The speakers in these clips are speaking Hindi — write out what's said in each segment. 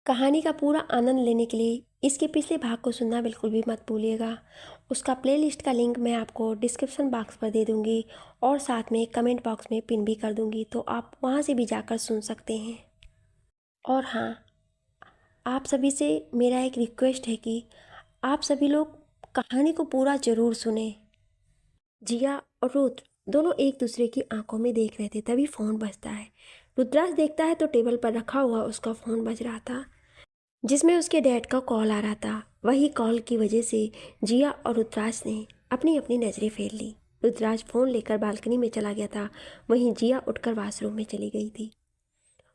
कहानी का पूरा आनंद लेने के लिए इसके पिछले भाग को सुनना बिल्कुल भी मत भूलिएगा। उसका प्लेलिस्ट का लिंक मैं आपको डिस्क्रिप्शन बॉक्स पर दे दूंगी और साथ में कमेंट बॉक्स में पिन भी कर दूंगी, तो आप वहां से भी जाकर सुन सकते हैं। और हाँ, आप सभी से मेरा एक रिक्वेस्ट है कि आप सभी लोग कहानी को पूरा ज़रूर सुने। जिया और रुद्र दोनों एक दूसरे की आंखों में देख रहे थे, तभी फ़ोन बजता है। रुद्राज देखता है तो टेबल पर रखा हुआ उसका फ़ोन बज रहा था, जिसमें उसके डैड का कॉल आ रहा था। वही कॉल की वजह से जिया और रुद्राज ने अपनी अपनी नज़रें फेर ली। रुद्राज फ़ोन लेकर बालकनी में चला गया था, वहीं जिया उठकर वॉशरूम में चली गई थी।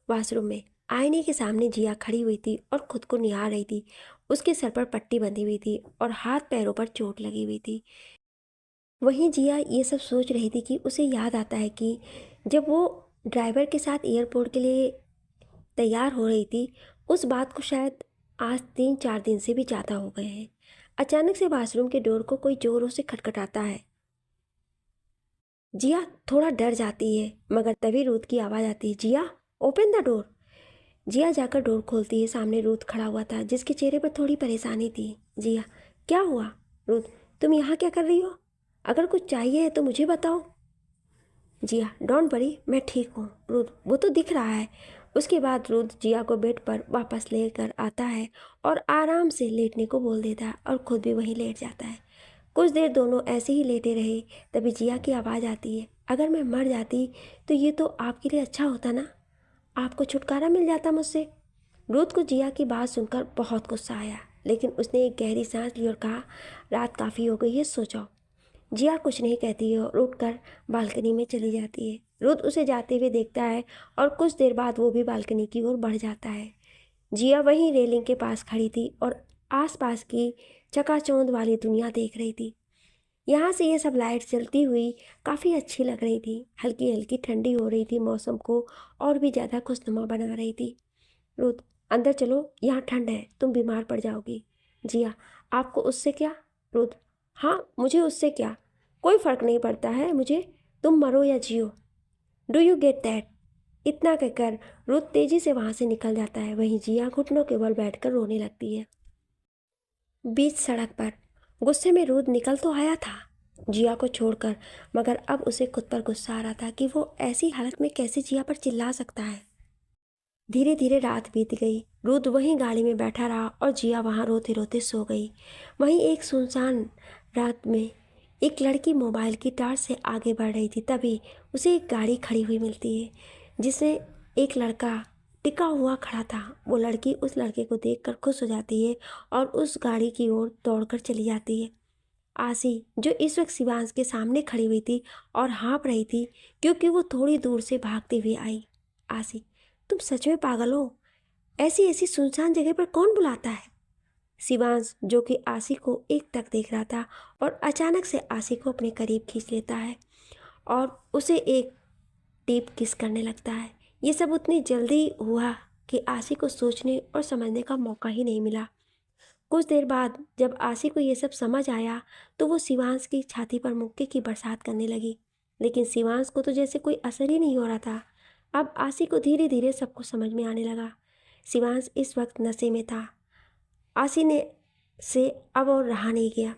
वॉशरूम में आईने के सामने जिया खड़ी हुई थी और खुद को निहार रही थी। उसके सर पर पट्टी बंधी हुई थी और हाथ पैरों पर चोट लगी हुई थी। वहीं जिया ये सब सोच रही थी कि उसे याद आता है कि जब वो ड्राइवर के साथ एयरपोर्ट के लिए तैयार हो रही थी, उस बात को शायद आज 3-4 दिन से भी ज़्यादा हो गए हैं। अचानक से वॉशरूम के डोर को कोई जोरों से खटखटाता है। जिया थोड़ा डर जाती है, मगर तभी रूथ की आवाज़ आती है, जिया ओपन द डोर। जिया जाकर डोर खोलती है। सामने रूथ खड़ा हुआ था, जिसके चेहरे पर थोड़ी परेशानी थी। जिया, क्या हुआ? रूथ, तुम यहाँ क्या कर रही हो? अगर कुछ चाहिए है तो मुझे बताओ। जिया, डोंट वरी, मैं ठीक हूँ। रुद्र, वो तो दिख रहा है। उसके बाद रुद्र जिया को बेड पर वापस लेकर आता है और आराम से लेटने को बोल देता है और खुद भी वहीं लेट जाता है। कुछ देर दोनों ऐसे ही लेटे रहे, तभी जिया की आवाज़ आती है, अगर मैं मर जाती तो ये तो आपके लिए अच्छा होता ना, आपको छुटकारा मिल जाता मुझसे। रुद्र को जिया की बात सुनकर बहुत गुस्सा आया, लेकिन उसने एक गहरी सांस ली और कहा, रात काफ़ी हो गई है, सो जाओ। जिया कुछ नहीं कहती है और उठकर बालकनी में चली जाती है। रुद्र उसे जाते हुए देखता है और कुछ देर बाद वो भी बालकनी की ओर बढ़ जाता है। जिया वहीं रेलिंग के पास खड़ी थी और आसपास की चकाचौंध वाली दुनिया देख रही थी। यहाँ से ये सब लाइट जलती हुई काफ़ी अच्छी लग रही थी। हल्की हल्की ठंडी हो रही थी, मौसम को और भी ज़्यादा खुशनुमा बना रही थी। रुद्र, अंदर चलो, यहाँ ठंड है, तुम बीमार पड़ जाओगी। जिया, आपको उससे क्या? रुद्र, हाँ, मुझे उससे क्या, कोई फ़र्क नहीं पड़ता है मुझे, तुम मरो या जियो। Do you get that? इतना कहकर रुद्र तेजी से वहाँ से निकल जाता है। वहीं जिया घुटनों के बल बैठकर रोने लगती है। बीच सड़क पर गुस्से में रुद्र निकल तो आया था जिया को छोड़कर, मगर अब उसे खुद पर गुस्सा आ रहा था कि वो ऐसी हालत में कैसे जिया पर चिल्ला सकता है। धीरे धीरे रात बीत गई। रुद्र वहीं गाड़ी में बैठा रहा और जिया वहाँ रोते रोते सो गई। वहीं एक सुनसान रात में एक लड़की मोबाइल की टार्च से आगे बढ़ रही थी, तभी उसे एक गाड़ी खड़ी हुई मिलती है, जिसमें एक लड़का टिका हुआ खड़ा था। वो लड़की उस लड़के को देखकर खुश हो जाती है और उस गाड़ी की ओर दौड़कर चली जाती है। आसी, जो इस वक्त शिवांश के सामने खड़ी हुई थी और हाँप रही थी क्योंकि वो थोड़ी दूर से भागते हुए आई। आसी, तुम सच में पागल हो? ऐसी ऐसी सुनसान जगह पर कौन बुलाता है? शिवांश, जो कि आसी को एक तक देख रहा था और अचानक से आसी को अपने करीब खींच लेता है और उसे एक डीप किस करने लगता है। ये सब उतनी जल्दी हुआ कि आसी को सोचने और समझने का मौका ही नहीं मिला। कुछ देर बाद जब आसी को ये सब समझ आया तो वो शिवांश की छाती पर मुक्के की बरसात करने लगी, लेकिन शिवांश को तो जैसे कोई असर ही नहीं हो रहा था। अब आसी को धीरे धीरे सब कुछ समझ में आने लगा। शिवांश इस वक्त नशे में था। आसी ने से अब और रहा नहीं गया।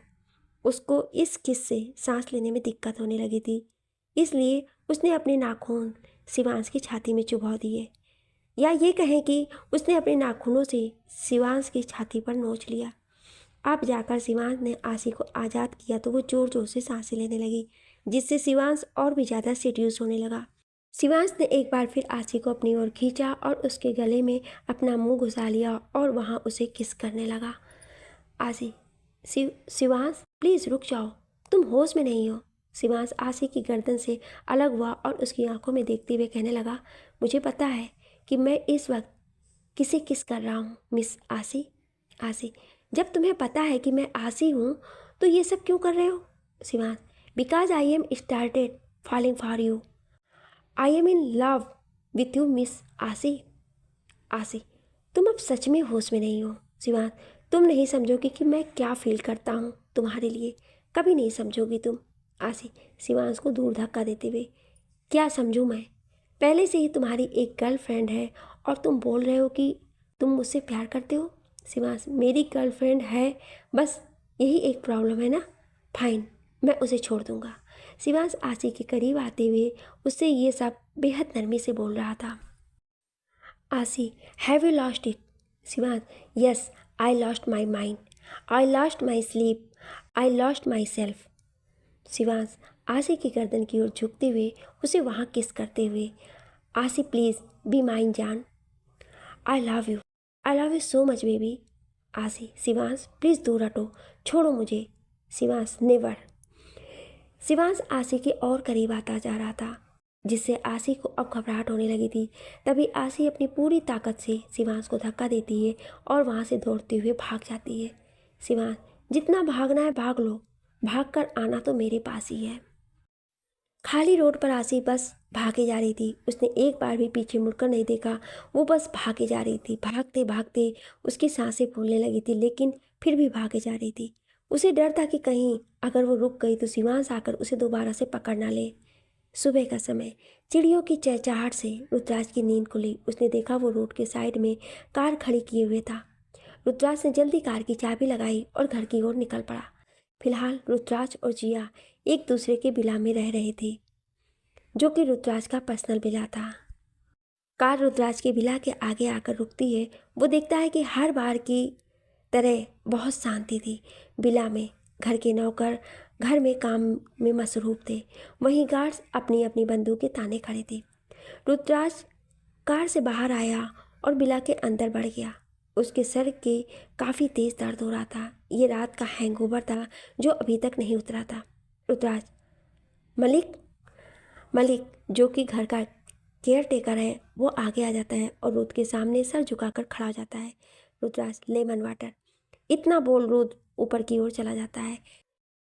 उसको इस किस से सांस लेने में दिक्कत होने लगी थी, इसलिए उसने अपने नाखून शिवांश की छाती में चुभा दिए, या ये कहें कि उसने अपने नाखूनों से शिवांश की छाती पर नोच लिया। अब जाकर शिवांश ने आसी को आज़ाद किया तो वो जोर जोर से सांसें लेने लगी, जिससे शिवांश और भी ज़्यादा सीरियस होने लगा। शिवांश ने एक बार फिर आसी को अपनी ओर खींचा और उसके गले में अपना मुंह घुसा लिया और वहाँ उसे किस करने लगा। आसी, शिवांश प्लीज़ रुक जाओ, तुम होश में नहीं हो। शिवांश आसी की गर्दन से अलग हुआ और उसकी आंखों में देखते हुए कहने लगा, मुझे पता है कि मैं इस वक्त किसे किस कर रहा हूँ, मिस आसी। आसी, जब तुम्हें पता है कि मैं आसी हूँ तो ये सब क्यों कर रहे हो? Shivansh, because I am started falling for you, I am in love with you miss आसी। आसी, तुम अब सच में होश में नहीं हो। शिवांश, तुम नहीं समझोगी कि मैं क्या फील करता हूँ तुम्हारे लिए, कभी नहीं समझोगी तुम। आसी शिवांश को दूर धक्का देते हुए, क्या समझूँ मैं? पहले से ही तुम्हारी एक गर्लफ्रेंड है और तुम बोल रहे हो कि तुम मुझसे प्यार करते हो? शिवांश, मेरी गर्लफ्रेंड है, बस यही एक प्रॉब्लम है ना। फाइन, मैं उसे छोड़ दूंगा। शिवांश आशी के करीब आते हुए उससे ये सब बेहद नरमी से बोल रहा था। आशी, have you lost it? Shivansh, yes, I lost my mind, I lost my sleep, I lost my self. Shivansh आशी की गर्दन की ओर झुकते हुए उसे वहाँ किस करते हुए, आशी प्लीज़ बी माइन जान, I love you so much baby. आशी, शिवांश प्लीज़ दूर हटो, छोड़ो मुझे। शिवांश, नेवर। शिवांश आशी के और करीब आता जा रहा था, जिससे आशी को अब घबराहट होने लगी थी। तभी आशी अपनी पूरी ताकत से शिवांश को धक्का देती है और वहाँ से दौड़ते हुए भाग जाती है। शिवांश, जितना भागना है भाग लो, भाग कर आना तो मेरे पास ही है। खाली रोड पर आशी बस भागे जा रही थी। उसने एक बार भी पीछे मुड़कर नहीं देखा, वो बस भागे जा रही थी। भागते भागते उसकी सांसें फूलने लगी थी, लेकिन फिर भी भागे जा रही थी। उसे डर था कि कहीं अगर वो रुक गई तो शिवांश आकर उसे दोबारा से पकड़ ना ले। सुबह का समय, चिड़ियों की चहचहाहट से रुद्राज की नींद खुली। उसने देखा वो रोड के साइड में कार खड़ी किए हुए था। रुद्राज ने जल्दी कार की चाबी लगाई और घर की ओर निकल पड़ा। फिलहाल रुद्राज और जिया एक दूसरे के विला में रह रहे थे, जो कि रुद्राज का पर्सनल विला था। कार रुद्राज के विला के आगे आकर रुकती है। वो देखता है कि हर बार की तरह बहुत शांति थी विला में। घर के नौकर घर में काम में मसरूफ थे, वहीं गार्ड्स अपनी अपनी बंदूकें ताने खड़े थे। रुद्राज कार से बाहर आया और विला के अंदर बढ़ गया। उसके सर के काफ़ी तेज दर्द हो रहा था। ये रात का हैंगओवर था जो अभी तक नहीं उतरा था। रुद्राज, मलिक मलिक जो कि घर का केयर टेकर है, वो आगे आ जाता है और रुद्र के सामने सर झुकाकर खड़ा हो जाता है। Rudras, lemon water. इतना बोल रुद्र ऊपर की ओर चला जाता है।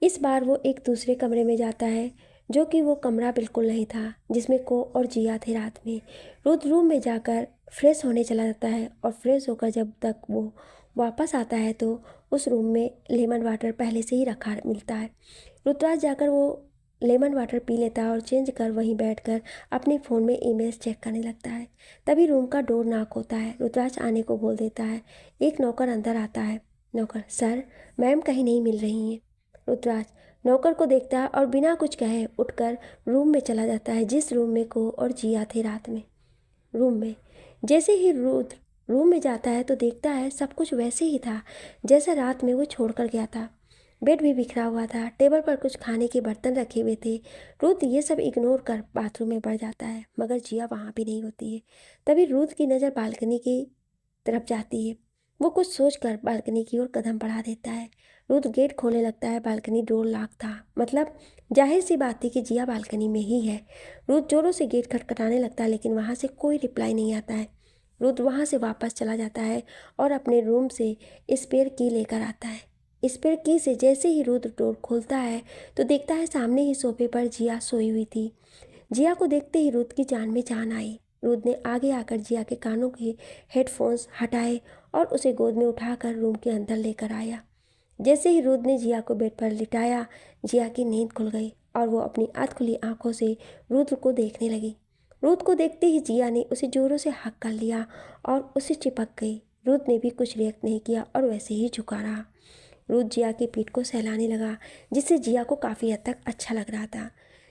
इस बार वो एक दूसरे कमरे में जाता है, जो कि वो कमरा बिल्कुल नहीं था जिसमें को और जिया थे रात में। रुद्र रूम में जाकर फ्रेश होने चला जाता है और फ्रेश होकर जब तक वो वापस आता है तो उस रूम में लेमन वाटर पहले से ही रखा मिलता है। रुद्राज जाकर वो लेमन वाटर पी लेता है और चेंज कर वहीं बैठकर अपने फ़ोन में ईमेल्स चेक करने लगता है। तभी रूम का डोर नॉक होता है। रुद्राज आने को बोल देता है। एक नौकर अंदर आता है। नौकर, सर, मैम कहीं नहीं मिल रही हैं। रुद्राज नौकर को देखता है और बिना कुछ कहे उठकर रूम में चला जाता है, जिस रूम में को और जिया थे रात में। रूम में जैसे ही रुद्र रूम में जाता है तो देखता है सब कुछ वैसे ही था जैसा रात में वो छोड़कर गया था। बेड भी बिखरा हुआ था, टेबल पर कुछ खाने के बर्तन रखे हुए थे। रुद्र ये सब इग्नोर कर बाथरूम में बढ़ जाता है, मगर जिया वहाँ भी नहीं होती है। तभी रुद्र की नज़र बालकनी की तरफ जाती है। वो कुछ सोचकर बालकनी की ओर कदम बढ़ा देता है। रुद्र गेट खोलने लगता है। बालकनी डोर लॉक था, मतलब जाहिर सी बात थी कि जिया बालकनी में ही है। रुद्र जोरों से गेट खटखटाने लगता है, लेकिन वहाँ से कोई रिप्लाई नहीं आता है। रुद्र वहाँ से वापस चला जाता है और अपने रूम से स्पेयर की लेकर आता है। स्पेयर की से जैसे ही रुद्र डोर खोलता है तो देखता है सामने ही सोफे पर जिया सोई हुई थी। जिया को देखते ही रुद्र की जान में जान आई। रुद्र ने आगे आकर जिया के कानों के हेडफोन्स हटाए और उसे गोद में उठाकर रूम के अंदर लेकर आया। जैसे ही रुद्र ने जिया को बेड पर लिटाया, जिया की नींद खुल गई और वो अपनी अध खुली आंखों से रुद्र को देखने लगी। रुद्र को देखते ही जिया ने उसे जोरों से हक कर लिया और उसे चिपक गई। रुद्र ने भी कुछ रिएक्ट नहीं किया और वैसे ही झुका रहा। रुद्र जिया की पीठ को सहलाने लगा, जिससे जिया को काफ़ी हद तक अच्छा लग रहा था।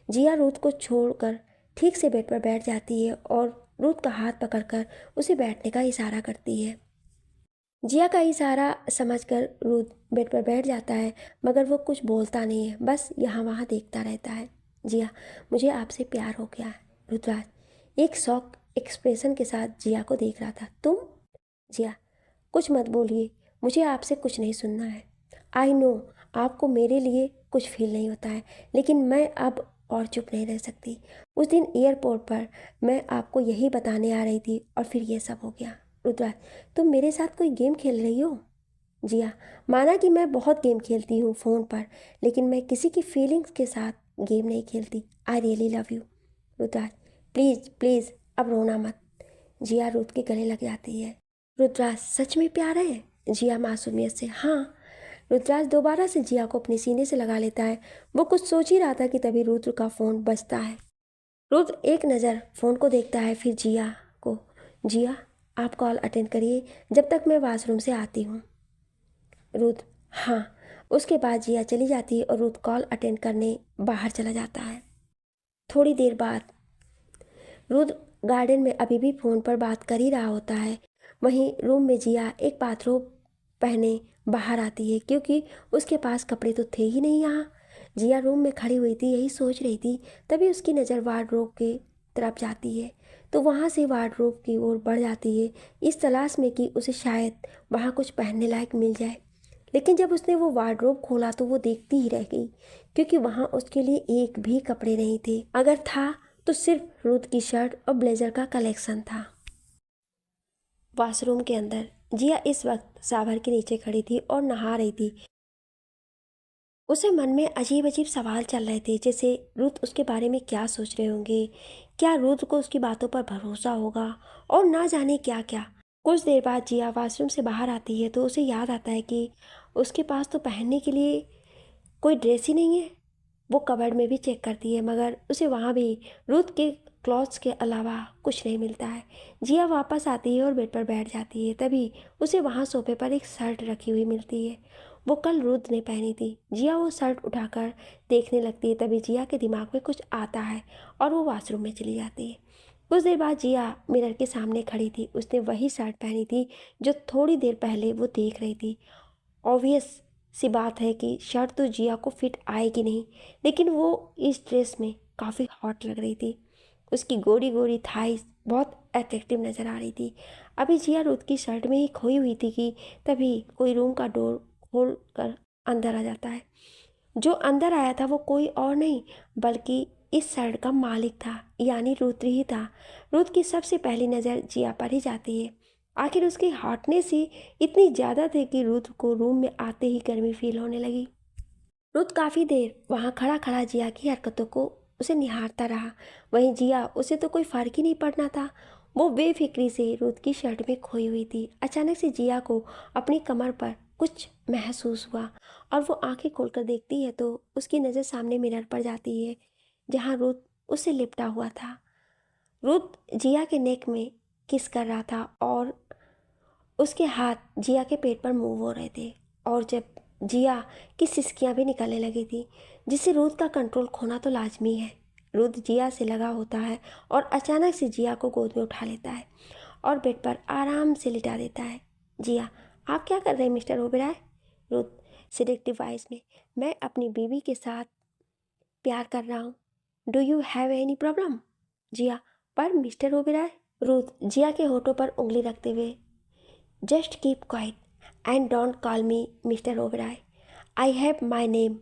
जिया रुद्र को छोड़कर ठीक से बेड पर बैठ जाती है और रुद्र का हाथ पकड़कर उसे बैठने का इशारा करती है। जिया का इशारा समझकर रुद्र बेड पर बैठ जाता है, मगर वो कुछ बोलता नहीं है, बस यहाँ वहाँ देखता रहता है। जिया, मुझे आपसे प्यार हो गया है। रुद्राज एक शॉक एक्सप्रेशन के साथ जिया को देख रहा था। तुम? जिया, कुछ मत बोलिए, मुझे आपसे कुछ नहीं सुनना है। आई नो आपको मेरे लिए कुछ फील नहीं होता है, लेकिन मैं अब और चुप नहीं रह सकती। उस दिन एयरपोर्ट पर मैं आपको यही बताने आ रही थी और फिर ये सब हो गया। रुद्राज, तुम मेरे साथ कोई गेम खेल रही हो? जिया, माना कि मैं बहुत गेम खेलती हूँ फ़ोन पर, लेकिन मैं किसी की फीलिंग्स के साथ गेम नहीं खेलती। I really love you. Rudras, please please अब रोना मत। जिया रुद्र के गले लग जाती है। रुद्राज, सच में प्यार है? जिया मासूमियत से, हाँ। रुद्राज दोबारा से जिया को अपने सीने से लगा लेता है। वो कुछ सोच ही रहा था कि तभी रुद्र का फ़ोन बजता है। रुद्र एक नज़र फ़ोन को देखता है, फिर जिया को। जिया, आप कॉल अटेंड करिए जब तक मैं वॉशरूम से आती हूँ। रुद्र, हाँ। उसके बाद जिया चली जाती है और रुद्र कॉल अटेंड करने बाहर चला जाता है। थोड़ी देर बाद रुद्र गार्डन में अभी भी फ़ोन पर बात कर ही रहा होता है। वहीं रूम में जिया एक बाथरोब पहने बाहर आती है, क्योंकि उसके पास कपड़े तो थे ही नहीं यहाँ। जिया रूम में खड़ी हुई थी, यही सोच रही थी, तभी उसकी नज़र वार्डरोब के तरफ जाती है। तो वहाँ से वार्डरोब की ओर बढ़ जाती है, इस तलाश में कि उसे शायद वहाँ कुछ पहनने लायक मिल जाए। लेकिन जब उसने वो वार्डरोब खोला तो वो देखती ही रह गई, क्योंकि वहाँ उसके लिए एक भी कपड़े नहीं थे। अगर था तो सिर्फ रुद्र की शर्ट और ब्लेजर का कलेक्शन था। वॉशरूम के अंदर जिया इस वक्त शावर के नीचे खड़ी थी और नहा रही थी। उसे मन में अजीब अजीब सवाल चल रहे थे, जैसे रुद्र उसके बारे में क्या सोच रहे होंगे, क्या रुद्र को उसकी बातों पर भरोसा होगा, और ना जाने क्या क्या। कुछ देर बाद जिया वॉशरूम से बाहर आती है तो उसे याद आता है कि उसके पास तो पहनने के लिए कोई ड्रेस ही नहीं है। वो कबर्ड में भी चेक करती है, मगर उसे वहाँ भी रुद्र के क्लॉथ्स के अलावा कुछ नहीं मिलता है। जिया वापस आती है और बेड पर बैठ जाती है, तभी उसे वहाँ सोफे पर एक शर्ट रखी हुई मिलती है। वो कल रुद्र ने पहनी थी। जिया वो शर्ट उठाकर देखने लगती है, तभी जिया के दिमाग में कुछ आता है और वो वॉशरूम में चली जाती है। कुछ देर बाद जिया मिरर के सामने खड़ी थी। उसने वही शर्ट पहनी थी जो थोड़ी देर पहले वो देख रही थी। ऑब्वियस सी बात है कि शर्ट तो जिया को फिट आएगी नहीं, लेकिन वो इस ड्रेस में काफ़ी हॉट लग रही थी। उसकी गोरी गोरी थाइस बहुत अट्रैक्टिव नज़र आ रही थी। अभी जिया रुद्र की शर्ट में ही खोई हुई थी कि तभी कोई रूम का डोर खोल कर अंदर आ जाता है। जो अंदर आया था वो कोई और नहीं बल्कि इस शर्ट का मालिक था, यानी रुद्र ही था। रुद्र की सबसे पहली नज़र जिया पर ही जाती है। आखिर उसकी हॉटनेस ही इतनी ज़्यादा थी कि रुद्र को रूम में आते ही गर्मी फील होने लगी। रुद्र काफ़ी देर वहाँ खड़ा खड़ा जिया की हरकतों को उसे निहारता रहा। वहीं जिया, उसे तो कोई फ़र्क ही नहीं पड़ना था। वो बेफिक्री से रुद्र की शर्ट में खोई हुई थी। अचानक से जिया को अपनी कमर पर कुछ महसूस हुआ और वो आंखें खोलकर देखती है तो उसकी नज़र सामने मिरर पर जाती है, जहाँ रुद्र उसे लिपटा हुआ था। रुद्र जिया के नेक में किस कर रहा था और उसके हाथ जिया के पेट पर मूव हो रहे थे, और जब जिया की सिसकियां भी निकलने लगी थी, जिससे रुद्र का कंट्रोल खोना तो लाजमी है। रुद्र जिया से लगा होता है और अचानक से जिया को गोद में उठा लेता है और बेड पर आराम से लिटा देता है। जिया, आप क्या कर रहे हैं mister Oberoi? Rudra selective voice में, मैं अपनी बीवी के साथ प्यार कर रहा हूँ। Do you have any problem? Jiya, पर मिस्टर ओबेरॉय। रुद्र जिया के होठों पर उंगली रखते हुए, just keep quiet and don't call me Mr. Oberoi. I have my name.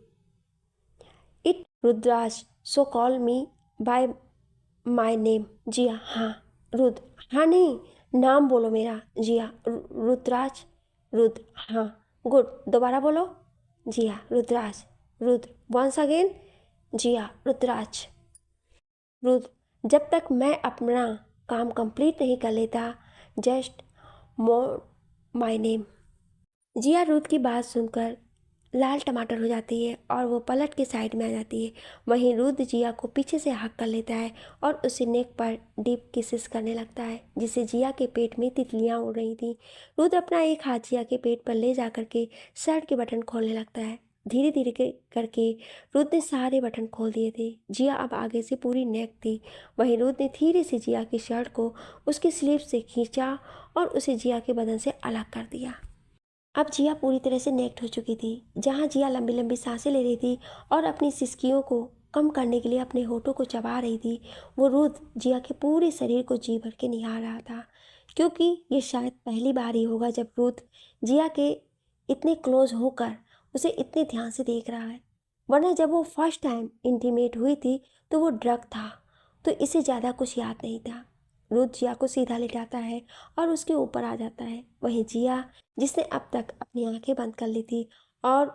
It Rudraj, so call me by my name. जिया, हाँ। रुद्र, हाँ नहीं, नाम बोलो मेरा। जिया, रुद्राज। रुद्र, हाँ। गुड, दोबारा बोलो। जिया, रुद्राज। Rudra, once again. जिया, रुद्राज। रुद्र, जब तक मैं अपना काम कंप्लीट नहीं कर लेता, just more my name. Jiya Rudra की बात सुनकर लाल टमाटर हो जाती है और वो पलट के साइड में आ जाती है। वहीं रुद्र जिया को पीछे से हक कर लेता है और उसे नेक पर डीप किसेस करने लगता है, जिससे जिया के पेट में तितलियां उड़ रही थी। रुद्र अपना एक हाथ जिया के पेट पर ले जा करके शर्ट के बटन खोलने लगता है। धीरे धीरे करके रुद्र ने सारे बटन खोल दिए थे। जिया अब आगे से पूरी नेक थी। वहीं रुद्र ने धीरे से जिया की शर्ट को उसके स्लीव से खींचा और उसे जिया के बदन से अलग कर दिया। अब जिया पूरी तरह से नेक्ट हो चुकी थी। जहाँ जिया लंबी लंबी सांसें ले रही थी और अपनी सिसकियों को कम करने के लिए अपने होठों को चबा रही थी, वो रुद्र जिया के पूरे शरीर को जी भर के निहार रहा था, क्योंकि ये शायद पहली बार ही होगा जब रुद्र जिया के इतने क्लोज होकर उसे इतने ध्यान से देख रहा है। वरना जब वो फर्स्ट टाइम इंटीमेट हुई थी तो वो ड्रग था, तो इसे ज़्यादा कुछ याद नहीं था। रुद्र जिया को सीधा लिटाता है और उसके ऊपर आ जाता है। वहीं जिया, जिसने अब तक अपनी आंखें बंद कर ली थी और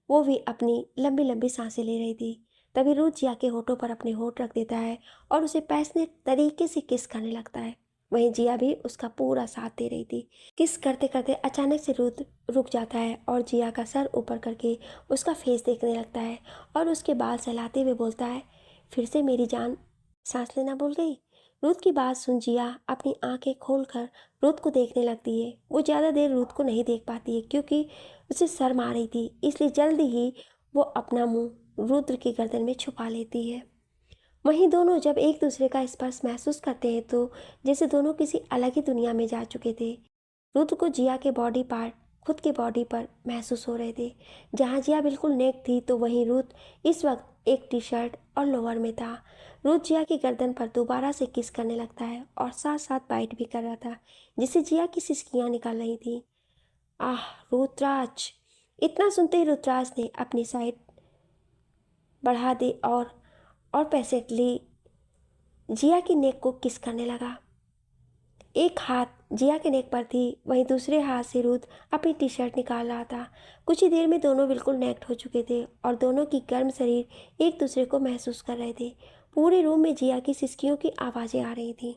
वो भी अपनी लंबी लंबी सांसें ले रही थी, तभी रुद्र जिया के होठों पर अपने होठ रख देता है और उसे पैशनेट तरीके से किस करने लगता है। वहीं जिया भी उसका पूरा साथ दे रही थी। किस करते करते अचानक से रुद्र रुक जाता है और जिया का सर ऊपर करके उसका फेस देखने लगता है और उसके बाल सहलाते हुए बोलता है, फिर से मेरी जान सांस लेना भूल गई? रुथ की बात सुन जिया अपनी आंखें खोलकर रुथ को देखने लगती है। वो ज़्यादा देर रुथ को नहीं देख पाती है क्योंकि उसे शर्म आ रही थी, इसलिए जल्दी ही वो अपना मुंह रुद्र की गर्दन में छुपा लेती है। वहीं दोनों जब एक दूसरे का स्पर्श महसूस करते हैं तो जैसे दोनों किसी अलग ही दुनिया में जा चुके थे। रुद्र को जिया के बॉडी पार्ट खुद के बॉडी पर महसूस हो रहे थे। जहाँ जिया बिल्कुल नेक थी तो वहीं रुद्र इस वक्त एक टी शर्ट और लोअर में था। रुद्र जिया की गर्दन पर दोबारा से किस करने लगता है और साथ साथ बाइट भी कर रहा था, जिससे जिया की सिसकियाँ निकल रही थी। आह रुद्राज! इतना सुनते ही रुद्राज ने अपनी साइड बढ़ा दी और पेशेंटली जिया की नेक को किस करने लगा। एक हाथ जिया के नेक पर थी, वहीं दूसरे हाथ से रुद्र अपनी टी शर्ट निकाल रहा था। कुछ ही देर में दोनों बिल्कुल नेक्ड हो चुके थे और दोनों की गर्म शरीर एक दूसरे को महसूस कर रहे थे। पूरे रूम में जिया की सिसकियों की आवाज़ें आ रही थी।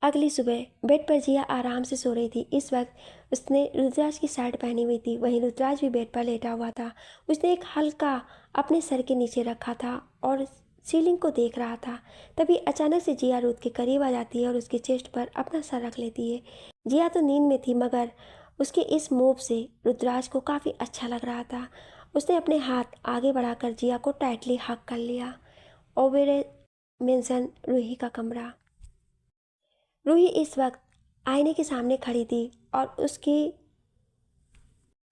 अगली सुबह बेड पर जिया आराम से सो रही थी। इस वक्त उसने रुद्राज की शर्ट पहनी हुई थी, वहीं रुद्राज भी बेड पर लेटा हुआ था। उसने एक हल्का अपने सर के नीचे रखा था और सीलिंग को देख रहा था। तभी अचानक से जिया रुद्र के करीब आ जाती है और उसके चेस्ट पर अपना सर रख लेती है। जिया तो नींद में थी मगर उसके इस मूव से रुद्राज को काफ़ी अच्छा लग रहा था। उसने अपने हाथ आगे बढ़ाकर जिया को टाइटली हग कर लिया। ओबेरे मेंशन रूही का कमरा। रूही इस वक्त आईने के सामने खड़ी थी और उसके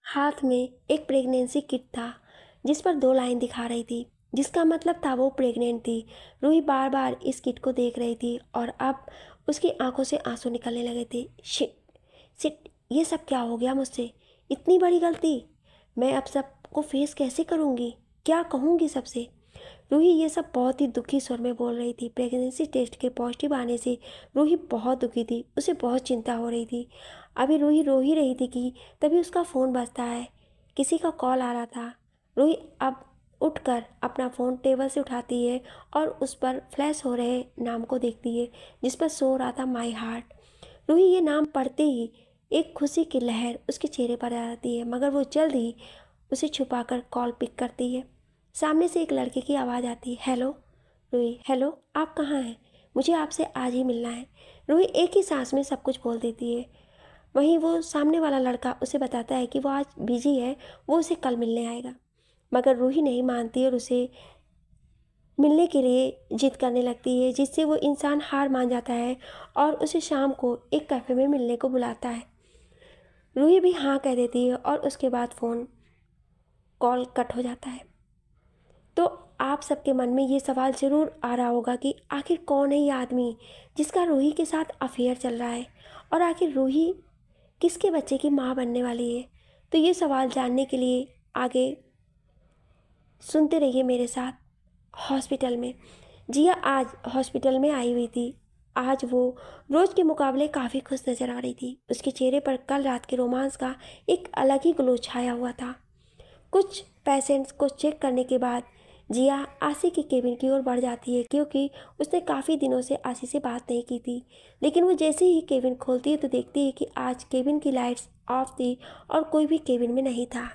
हाथ में एक प्रेगनेंसी किट था जिस पर 2 लाइन दिखा रही थी, जिसका मतलब था वो प्रेग्नेंट थी। रूही बार बार इस किट को देख रही थी और अब उसकी आंखों से आंसू निकलने लगे थे। शिट शिट, ये सब क्या हो गया मुझसे? इतनी बड़ी गलती! मैं अब सबको फेस कैसे करूँगी? क्या कहूँगी सबसे? रूही ये सब बहुत ही दुखी स्वर में बोल रही थी। प्रेगनेंसी टेस्ट के पॉजिटिव आने से रूही बहुत दुखी थी, उसे बहुत चिंता हो रही थी। अभी रूही रो ही रही थी कि तभी उसका फ़ोन बजता है। किसी का कॉल आ रहा था। रूही अब उठकर अपना फ़ोन टेबल से उठाती है और उस पर फ्लैश हो रहे नाम को देखती है जिस पर सो रहा था माई हार्ट। रूही ये नाम पढ़ते ही एक खुशी की लहर उसके चेहरे पर आ जाती है, मगर वो जल्द ही उसे छुपाकर कॉल पिक करती है। सामने से एक लड़के की आवाज़ आती है, हेलो रूही। हेलो, आप कहाँ हैं? मुझे आपसे आज ही मिलना है। रूही एक ही सांस में सब कुछ बोल देती है। वहीं वो सामने वाला लड़का उसे बताता है कि वो आज बिजी है, वो उसे कल मिलने आएगा। मगर रूही नहीं मानती और उसे मिलने के लिए जिद करने लगती है, जिससे वो इंसान हार मान जाता है और उसे शाम को एक कैफ़े में मिलने को बुलाता है। रूही भी हाँ कह देती है और उसके बाद फ़ोन कॉल कट हो जाता है। तो आप सबके मन में ये सवाल ज़रूर आ रहा होगा कि आखिर कौन है ये आदमी जिसका रूही के साथ अफेयर चल रहा है और आखिर रूही किसके बच्चे की माँ बनने वाली है। तो ये सवाल जानने के लिए आगे सुनते रहिए मेरे साथ। हॉस्पिटल में जिया आज हॉस्पिटल में आई हुई थी। आज वो रोज़ के मुकाबले काफ़ी खुश नज़र आ रही थी। उसके चेहरे पर कल रात के रोमांस का एक अलग ही ग्लो छाया हुआ था। कुछ पेशेंट्स को चेक करने के बाद जिया आशी के केबिन की ओर बढ़ जाती है क्योंकि उसने काफ़ी दिनों से आशी से बात नहीं की थी। लेकिन वो जैसे ही केबिन खोलती है तो देखती है कि आज केबिन की लाइट्स ऑफ थी और कोई भी केबिन में नहीं था।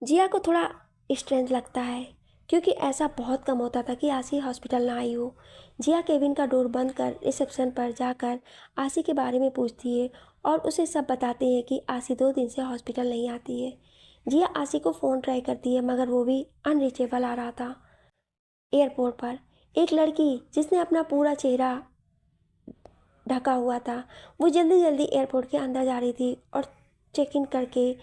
जिया को थोड़ा स्ट्रेंज लगता है क्योंकि ऐसा बहुत कम होता था कि आशी हॉस्पिटल ना आई हो। जिया केबिन का डोर बंद कर रिसेप्शन पर जाकर आशी के बारे में पूछती है और उसे सब बताते हैं कि आशी 2 दिन से हॉस्पिटल नहीं आती है। जिया आशी को फ़ोन ट्राई करती है मगर वो भी अनरीचेबल आ रहा था। एयरपोर्ट पर एक लड़की जिसने अपना पूरा चेहरा ढका हुआ था, वो जल्दी जल्दी एयरपोर्ट के अंदर जा रही थी और चेक इन करके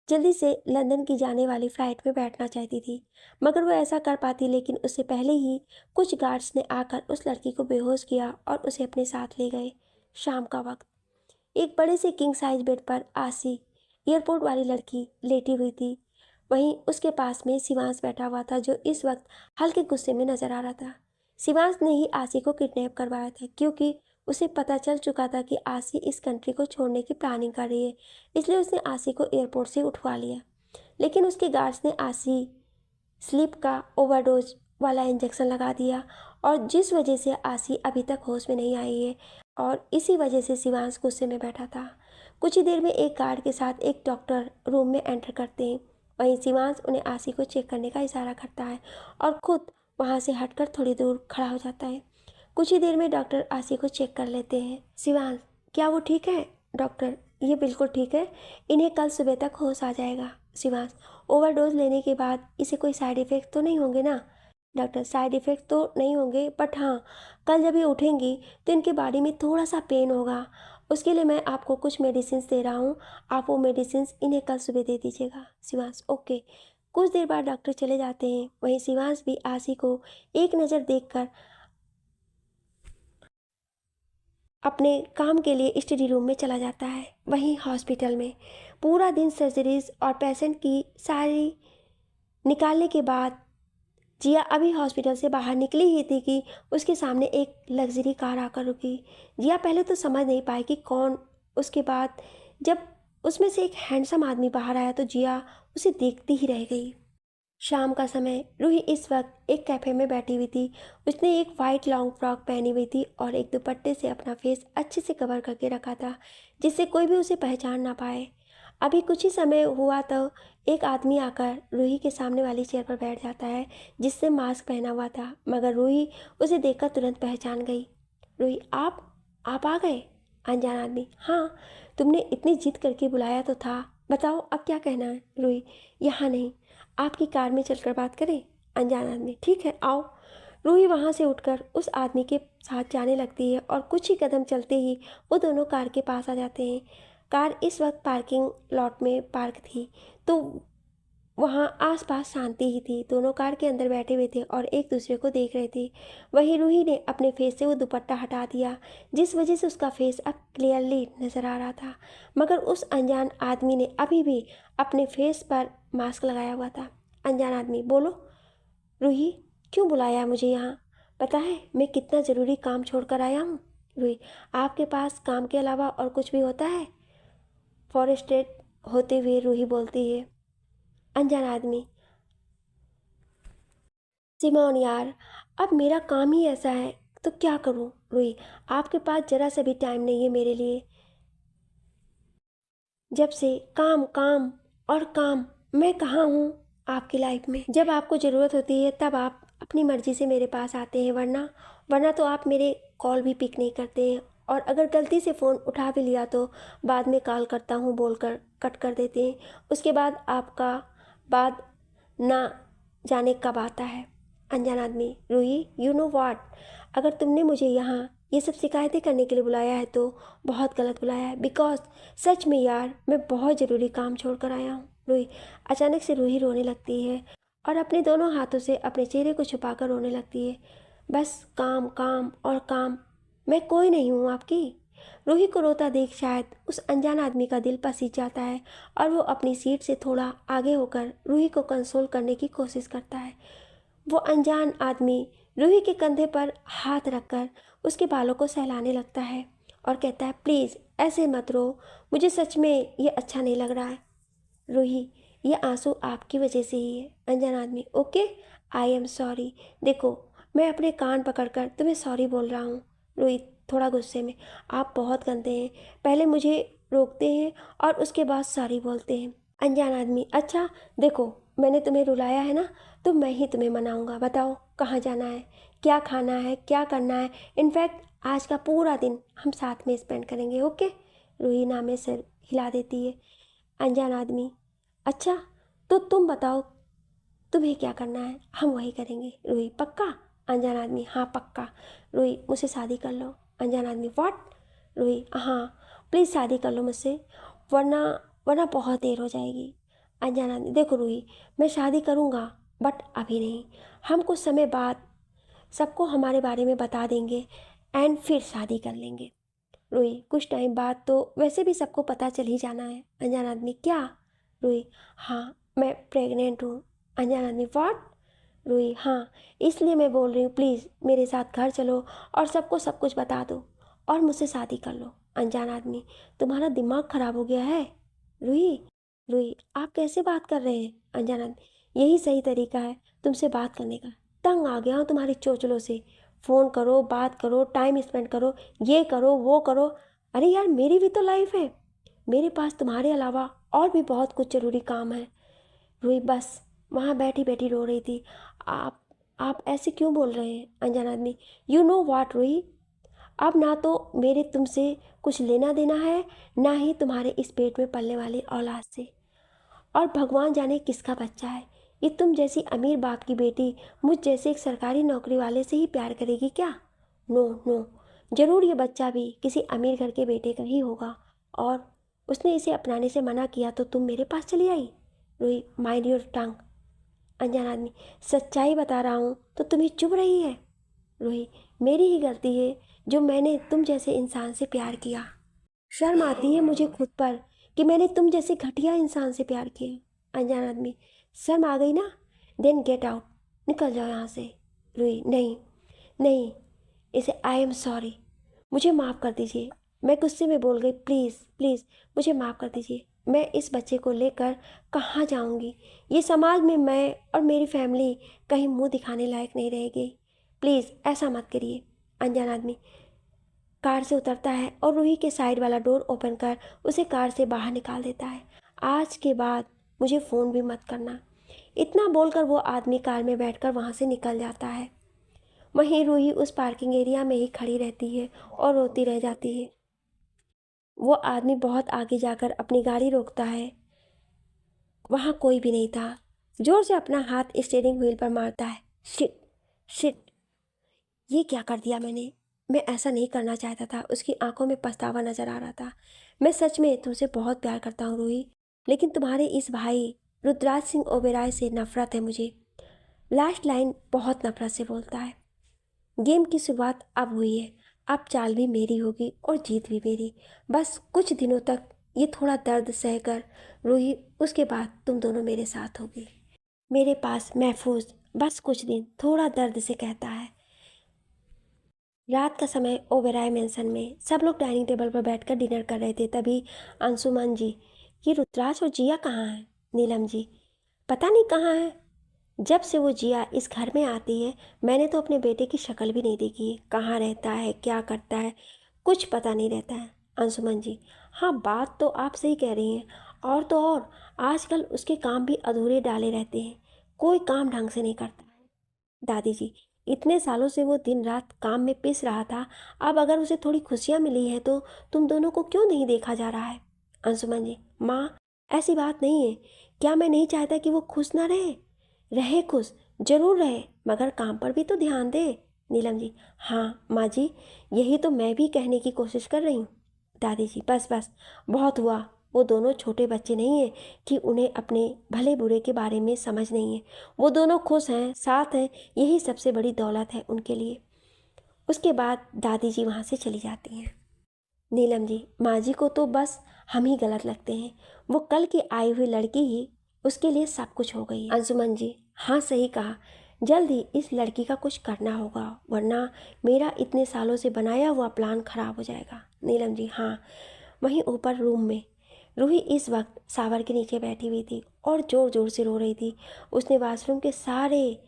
जल्दी से लंदन की जाने वाली फ़्लाइट में बैठना चाहती थी। मगर वो ऐसा कर पाती, लेकिन उससे पहले ही कुछ गार्ड्स ने आकर उस लड़की को बेहोश किया और उसे अपने साथ ले गए। शाम का वक्त एक बड़े से किंग साइज बेड पर आशी एयरपोर्ट वाली लड़की लेटी हुई थी। वहीं उसके पास में शिवांश बैठा हुआ था जो इस वक्त हल्के गुस्से में नजर आ रहा था। शिवांश ने ही आशी को किडनैप करवाया था क्योंकि उसे पता चल चुका था कि आशी इस कंट्री को छोड़ने की प्लानिंग कर रही है, इसलिए उसने आशी को एयरपोर्ट से उठवा लिया। लेकिन उसके गार्ड्स ने आशी स्लीप का ओवरडोज वाला इंजेक्शन लगा दिया और जिस वजह से आशी अभी तक होश में नहीं आई है और इसी वजह से शिवांश गुस्से में बैठा था। कुछ ही देर में एक गार्ड के साथ एक डॉक्टर रूम में एंटर करते हैं। वहीं शिवांश उन्हें आशी को चेक करने का इशारा करता है और खुद वहाँ से हटकर थोड़ी दूर खड़ा हो जाता है। कुछ ही देर में डॉक्टर आशी को चेक कर लेते हैं। शिवांश, क्या वो ठीक है? डॉक्टर, ये बिल्कुल ठीक है, इन्हें कल सुबह तक होश आ जाएगा। शिवांश, ओवरडोज लेने के बाद इसे कोई साइड इफ़ेक्ट तो नहीं होंगे ना? डॉक्टर, साइड इफ़ेक्ट तो नहीं होंगे, बट हाँ, कल जब ये उठेंगी तो इनके बॉडी में थोड़ा सा पेन होगा। उसके लिए मैं आपको कुछ मेडिसिन दे रहा हूँ, आप वो मेडिसिन इन्हें कल सुबह दे दीजिएगा। शिवांश, ओके। कुछ देर बाद डॉक्टर चले जाते हैं। वहीं शिवांश भी आशी को एक नज़र देखकर अपने काम के लिए स्टडी रूम में चला जाता है। वहीं हॉस्पिटल में पूरा दिन सर्जरीज और पेशेंट की सारी निकालने के बाद जिया अभी हॉस्पिटल से बाहर निकली ही थी कि उसके सामने एक लग्जरी कार आकर रुकी। जिया पहले तो समझ नहीं पाई कि कौन। उसके बाद जब उसमें से एक हैंडसम आदमी बाहर आया तो जिया उसे देखती ही रह गई। शाम का समय, रूही इस वक्त एक कैफ़े में बैठी हुई थी। उसने एक वाइट लॉन्ग फ्रॉक पहनी हुई थी और एक दुपट्टे से अपना फेस अच्छे से कवर करके रखा था, जिससे कोई भी उसे पहचान ना पाए। अभी कुछ ही समय हुआ तो एक आदमी आकर रूही के सामने वाली चेयर पर बैठ जाता है, जिससे मास्क पहना हुआ था, मगर रूही उसे देखकर तुरंत पहचान गई। रूही, आप आ गए? अनजान आदमी, हाँ, तुमने इतनी जिद करके बुलाया तो था, बताओ अब क्या कहना है? रूही, यहाँ नहीं, आपकी कार में चलकर बात करें? अनजान आदमी, ठीक है, आओ। रूही वहाँ से उठकर उस आदमी के साथ जाने लगती है और कुछ ही कदम चलते ही वो दोनों कार के पास आ जाते हैं। कार इस वक्त पार्किंग लॉट में पार्क थी, तो वहाँ आसपास शांति ही थी। दोनों कार के अंदर बैठे हुए थे और एक दूसरे को देख रहे थे। वहीं रूही ने अपने फेस से वो दुपट्टा हटा दिया, जिस वजह से उसका फेस अब क्लियरली नज़र आ रहा था, मगर उस अनजान आदमी ने अभी भी अपने फेस पर मास्क लगाया हुआ था। अनजान आदमी, बोलो रूही, क्यों बुलाया है मुझे यहाँ? पता है मैं कितना ज़रूरी काम छोड़कर आया हूँ? रूही, आपके पास काम के अलावा और कुछ भी होता है? फॉरेस्टेड होते हुए रूही बोलती है। अनजान आदमी, सिमोन यार, अब मेरा काम ही ऐसा है तो क्या करूं? रूही, आपके पास जरा सा भी टाइम नहीं है मेरे लिए। जब से काम काम और काम, मैं कहाँ हूँ आपकी लाइफ में? जब आपको ज़रूरत होती है तब आप अपनी मर्ज़ी से मेरे पास आते हैं, वरना वरना तो आप मेरे कॉल भी पिक नहीं करते हैं, और अगर गलती से फ़ोन उठा भी लिया तो बाद में कॉल करता हूँ बोलकर कट कर देते हैं। उसके बाद आपका बाद ना जाने कब आता है। अनजान आदमी, रूही, यू नो व्हाट, अगर तुमने मुझे यहाँ ये सब शिकायतें करने के लिए बुलाया है तो बहुत गलत बुलाया है, बिकॉज सच में यार मैं बहुत ज़रूरी काम छोड़ कर आया हूँ। रूही, अचानक से रूही रोने लगती है और अपने दोनों हाथों से अपने चेहरे को छुपाकर रोने लगती है। बस काम काम और काम, मैं कोई नहीं हूँ आपकी। रूही को रोता देख शायद उस अनजान आदमी का दिल पसीज जाता है और वो अपनी सीट से थोड़ा आगे होकर रूही को कंसोल करने की कोशिश करता है। वो अनजान आदमी रूही के कंधे पर हाथ रखकर उसके बालों को सहलाने लगता है और कहता है, प्लीज़ ऐसे मत रो, मुझे सच में ये अच्छा नहीं लग रहा है। रूही, ये आंसू आपकी वजह से ही है। अनजान आदमी, ओके, आई एम सॉरी। देखो, मैं अपने कान पकड़कर तुम्हें सॉरी बोल रहा हूँ। रूही थोड़ा गुस्से में, आप बहुत गंदे हैं, पहले मुझे रोकते हैं और उसके बाद सॉरी बोलते हैं। अनजान आदमी, अच्छा देखो, मैंने तुम्हें रुलाया है ना, तो मैं ही तुम्हें मनाऊंगा। बताओ कहाँ जाना है, क्या खाना है, क्या करना है, इनफैक्ट आज का पूरा दिन हम साथ में स्पेंड करेंगे, ओके? रूही नामे सिर हिला देती है। अनजान आदमी, अच्छा तो तुम बताओ तुम्हें क्या करना है, हम वही करेंगे। रूही, पक्का? अनजान आदमी, हाँ पक्का। रूही, मुझसे शादी कर लो। अनजान आदमी, व्हाट? रूही, हाँ प्लीज़ शादी कर लो मुझसे, वरना वरना बहुत देर हो जाएगी। अनजान आदमी, देखो रूही, मैं शादी करूँगा बट अभी नहीं, हम कुछ समय बाद सबको हमारे बारे में बता देंगे एंड फिर शादी कर लेंगे। रूही, कुछ टाइम बाद तो वैसे भी सबको पता चल ही जाना है। अनजान आदमी, क्या? रूही, हाँ मैं प्रेग्नेंट हूँ। अनजान आदमी, व्हाट? रूही, हाँ इसलिए मैं बोल रही हूँ, प्लीज़ मेरे साथ घर चलो और सबको सब कुछ बता दो और मुझसे शादी कर लो। अनजान आदमी, तुम्हारा दिमाग खराब हो गया है रूही? रूही, आप कैसे बात कर रहे हैं? अनजान आदमी, यही सही तरीका है तुमसे बात करने का, तंग आ गया हूँ तुम्हारी चोचलों से। फ़ोन करो, बात करो, टाइम स्पेंड करो, ये करो वो करो। अरे यार मेरी भी तो लाइफ है, मेरे पास तुम्हारे अलावा और भी बहुत कुछ ज़रूरी काम है। रूही बस वहाँ बैठी बैठी रो रही थी। आप आप ऐसे क्यों बोल रहे हैं? अनजान आदमी, यू नो व्हाट रूही, अब ना तो मेरे तुमसे कुछ लेना देना है, ना ही तुम्हारे इस पेट में पलने वाली औलाद से। और भगवान जाने किसका बच्चा है। ये तुम जैसी अमीर बाप की बेटी मुझ जैसे एक सरकारी नौकरी वाले से ही प्यार करेगी क्या? नो नो, जरूर ये बच्चा भी किसी अमीर घर के बेटे का ही होगा, और उसने इसे अपनाने से मना किया तो तुम मेरे पास चली आई। Ruhi, mind your tongue. अनजान आदमी, सच्चाई बता रहा हूँ तो तुम्हें चुभ रही है। रूही, मेरी ही गलती है जो मैंने तुम जैसे इंसान से प्यार किया। शर्म आती है मुझे खुद पर कि मैंने तुम जैसे घटिया इंसान से प्यार किया। अनजान आदमी, शर्म आ गई ना? देन गेट आउट, निकल जाओ यहाँ से। रूही, नहीं नहीं, इसे आई एम सॉरी, मुझे माफ़ कर दीजिए, मैं गुस्से में बोल गई, प्लीज़ प्लीज़ मुझे माफ़ कर दीजिए। मैं इस बच्चे को लेकर कहाँ जाऊँगी? ये समाज में मैं और मेरी फैमिली कहीं मुंह दिखाने लायक नहीं रहेगी। प्लीज़ ऐसा मत करिए। अनजान आदमी कार से उतरता है और रूही के साइड वाला डोर ओपन कर उसे कार से बाहर निकाल देता है। आज के बाद मुझे फ़ोन भी मत करना। इतना बोलकर वो आदमी कार में बैठकर वहाँ से निकल जाता है। वहीं रूही उस पार्किंग एरिया में ही खड़ी रहती है और रोती रह जाती है। वो आदमी बहुत आगे जाकर अपनी गाड़ी रोकता है। वहाँ कोई भी नहीं था। जोर से अपना हाथ स्टीयरिंग व्हील पर मारता है। शिट शिट, ये क्या कर दिया मैंने? मैं ऐसा नहीं करना चाहता था। उसकी आंखों में पछतावा नजर आ रहा था। मैं सच में तुमसे बहुत प्यार करता हूँ रूही, लेकिन तुम्हारे इस भाई रुद्राज सिंह ओबेरॉय से नफरत है मुझे। लास्ट लाइन बहुत नफरत से बोलता है। गेम की शुरुआत अब हुई है, अब चाल भी मेरी होगी और जीत भी मेरी। बस कुछ दिनों तक ये थोड़ा दर्द सहकर रूही, उसके बाद तुम दोनों मेरे साथ होगी, मेरे पास महफूज। बस कुछ दिन, थोड़ा दर्द से कहता है। रात का समय ओबेरॉय मेंशन में सब लोग डाइनिंग टेबल पर बैठकर डिनर कर रहे थे। तभी अंशुमन जी, ये रुद्राज और जिया कहाँ हैं? नीलम जी, पता नहीं कहाँ है। जब से वो जिया इस घर में आती है मैंने तो अपने बेटे की शक्ल भी नहीं देखी है। कहाँ रहता है, क्या करता है, कुछ पता नहीं रहता है। अंशुमन जी, हाँ बात तो आप सही कह रही हैं। और तो और आजकल उसके काम भी अधूरे डाले रहते हैं, कोई काम ढंग से नहीं करता है। दादी जी, इतने सालों से वो दिन रात काम में पिस रहा था, अब अगर उसे थोड़ी खुशियाँ मिली हैं तो तुम दोनों को क्यों नहीं देखा जा रहा है? अंशुमन जी, माँ ऐसी बात नहीं है। क्या मैं नहीं चाहता कि वो खुश ना रहे? रहे खुश, जरूर रहे, मगर काम पर भी तो ध्यान दे। नीलम जी, हाँ माँ जी, यही तो मैं भी कहने की कोशिश कर रही हूँ। दादी जी, बस बस, बहुत हुआ। वो दोनों छोटे बच्चे नहीं हैं कि उन्हें अपने भले बुरे के बारे में समझ नहीं है। वो दोनों खुश हैं, साथ हैं, यही सबसे बड़ी दौलत है उनके लिए। उसके बाद दादी जी वहाँ से चली जाती हैं। नीलम जी, माँ जी को तो बस हम ही गलत लगते हैं। वो कल की आई हुई लड़की ही उसके लिए सब कुछ हो गई है। अंशुमन जी, हाँ सही कहा, जल्द ही इस लड़की का कुछ करना होगा, वरना मेरा इतने सालों से बनाया हुआ प्लान खराब हो जाएगा। नीलम जी, हाँ। वहीं ऊपर रूम में रूही इस वक्त शावर के नीचे बैठी हुई थी और जोर जोर से रो रही थी। उसने वॉशरूम के सारे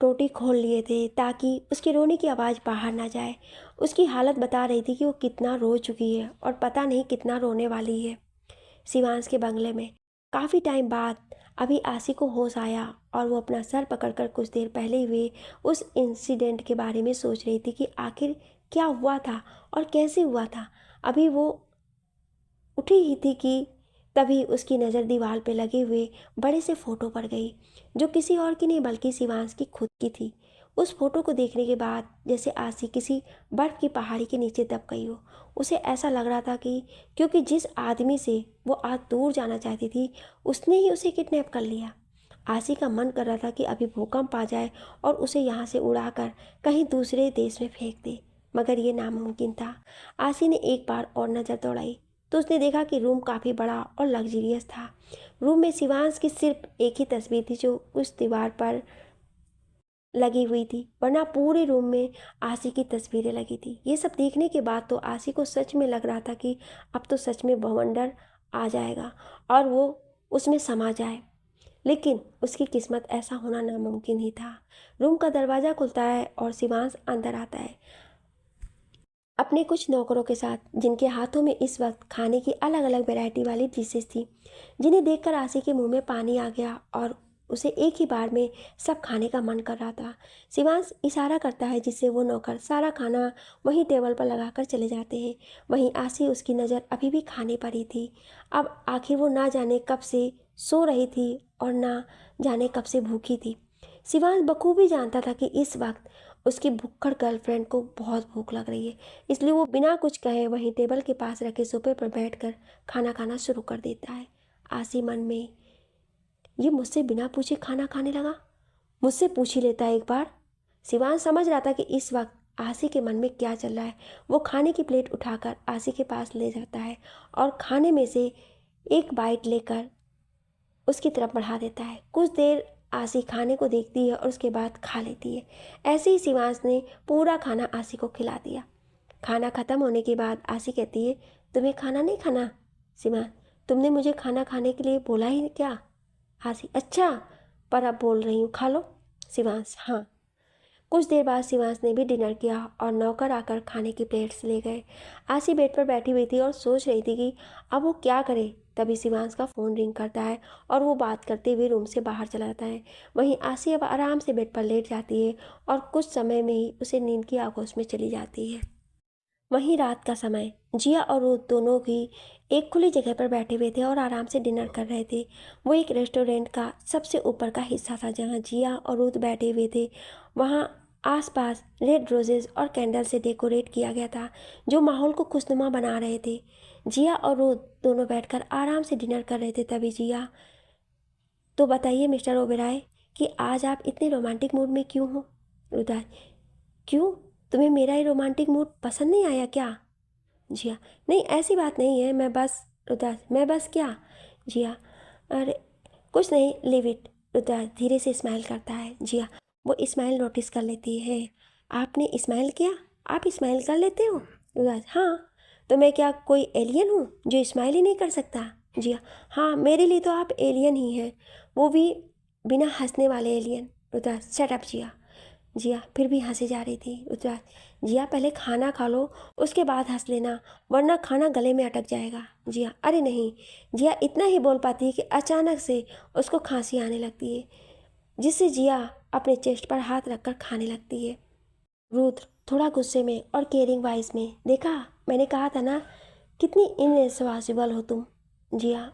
टोटी खोल लिए थे ताकि उसके रोने की आवाज़ बाहर ना जाए। उसकी हालत बता रही थी कि वो कितना रो चुकी है और पता नहीं कितना रोने वाली है। शिवांश के बंगले में काफ़ी टाइम बाद अभी आशी को होश आया और वो अपना सर पकड़कर कुछ देर पहले हुए उस इंसिडेंट के बारे में सोच रही थी कि आखिर क्या हुआ था और कैसे हुआ था। अभी वो उठी ही थी कि तभी उसकी नज़र दीवार पे लगे हुए बड़े से फ़ोटो पर गई, जो किसी और की नहीं बल्कि शिवांश की खुद की थी। उस फोटो को देखने के बाद जैसे आशी किसी बर्फ़ की पहाड़ी के नीचे दब गई हो। उसे ऐसा लग रहा था कि क्योंकि जिस आदमी से वो आज दूर जाना चाहती थी उसने ही उसे किडनैप कर लिया। आशी का मन कर रहा था कि अभी भूकंप आ जाए और उसे यहाँ से उड़ाकर कहीं दूसरे देश में फेंक दे, मगर ये नामुमकिन था। आशी ने एक बार और नज़र दौड़ाई तो उसने देखा कि रूम काफ़ी बड़ा और लग्जरियस था। रूम में शिवांश की सिर्फ एक ही तस्वीर थी जो उस दीवार पर लगी हुई थी, वरना पूरे रूम में आशी की तस्वीरें लगी थी। ये सब देखने के बाद तो आशी को सच में लग रहा था कि अब तो सच में बवंडर आ जाएगा और वो उसमें समा जाए, लेकिन उसकी किस्मत ऐसा होना नामुमकिन ही था। रूम का दरवाज़ा खुलता है और शिवांश अंदर आता है अपने कुछ नौकरों के साथ, जिनके हाथों में इस वक्त खाने की अलग अलग वैरायटी वाली डिशेस थी, जिन्हें देखकर आशी के मुंह में पानी आ गया और उसे एक ही बार में सब खाने का मन कर रहा था। शिवांश इशारा करता है जिससे वो नौकर सारा खाना वहीं टेबल पर लगाकर चले जाते हैं। वहीं आसी उसकी नज़र अभी भी खाने पर ही थी। अब आखिर वो ना जाने कब से सो रही थी और ना जाने कब से भूखी थी। शिवांश बखूबी जानता था कि इस वक्त उसकी भुक्कड़ गर्लफ्रेंड को बहुत भूख लग रही है, इसलिए वो बिना कुछ कहे वहीं टेबल के पास रखे सोफे पर बैठकर खाना खाना शुरू कर देता है। आसी मन में, ये मुझसे बिना पूछे खाना खाने लगा, मुझसे पूछ ही लेता है एक बार। शिवांश समझ रहा था कि इस वक्त आसी के मन में क्या चल रहा है। वो खाने की प्लेट उठाकर आसी के पास ले जाता है और खाने में से एक बाइट लेकर उसकी तरफ बढ़ा देता है। कुछ देर आसी खाने को देखती है और उसके बाद खा लेती है। ऐसे ही शिवांश ने पूरा खाना आसी को खिला दिया। खाना खत्म होने के बाद आसी कहती है, तुम्हें खाना नहीं खाना? शिवांश, तुमने मुझे खाना खाने के लिए बोला ही क्या? आसी, अच्छा, पर अब बोल रही हूँ, खा लो। शिवांश, हाँ। कुछ देर बाद शिवांश ने भी डिनर किया और नौकर आकर खाने की प्लेट्स ले गए। आसी बेड पर बैठी हुई थी और सोच रही थी कि अब वो क्या करे। तभी शिवांश का फ़ोन रिंग करता है और वो बात करते हुए रूम से बाहर चला जाता है। वहीं आसी अब आराम से बेड पर लेट जाती है और कुछ समय में ही उसे नींद की आगोश में चली जाती है। वहीं रात का समय, जिया और रुथ दोनों भी एक खुली जगह पर बैठे हुए थे और आराम से डिनर कर रहे थे। वो एक रेस्टोरेंट का सबसे ऊपर का हिस्सा था जहाँ जिया और रुथ बैठे हुए थे। वहाँ आसपास रेड रोजेस और कैंडल से डेकोरेट किया गया था जो माहौल को खुशनुमा बना रहे थे। जिया और रुथ दोनों बैठकर आराम से डिनर कर रहे थे। तभी जिया, तो बताइए मिस्टर ओबेरॉय कि आज आप इतने रोमांटिक मूड में क्यों हो? रुथ, क्यों, तुम्हें मेरा ये रोमांटिक मूड पसंद नहीं आया क्या? जिया, नहीं ऐसी बात नहीं है, मैं बस। रुद्राज, मैं बस क्या? जिया, अरे कुछ नहीं, लिव इट। रुद्राज धीरे से स्माइल करता है। जिया, वो स्माइल नोटिस कर लेती है। आपने स्माइल किया? आप स्माइल कर लेते हो? रुद्राज, हाँ। तो मैं क्या कोई एलियन हूँ जो स्माइल ही नहीं कर सकता? जिया, हाँ, मेरे लिए तो आप एलियन ही हैं, वो भी बिना हंसने वाले एलियन। रुद्राज, शट अप जिया। जिया फिर भी हंसी जा रही थी। रुद्राज, जिया पहले खाना खा लो, उसके बाद हंस लेना, वरना खाना गले में अटक जाएगा। जिया, अरे नहीं। जिया इतना ही बोल पाती है कि अचानक से उसको खांसी आने लगती है, जिससे जिया अपने चेस्ट पर हाथ रखकर खाने लगती है। रुद्र थोड़ा गुस्से में और केयरिंग वाइज में, देखा, मैंने कहा था ना, कितनी इनरिस्पॉन्सिबल हो तुम। जिया,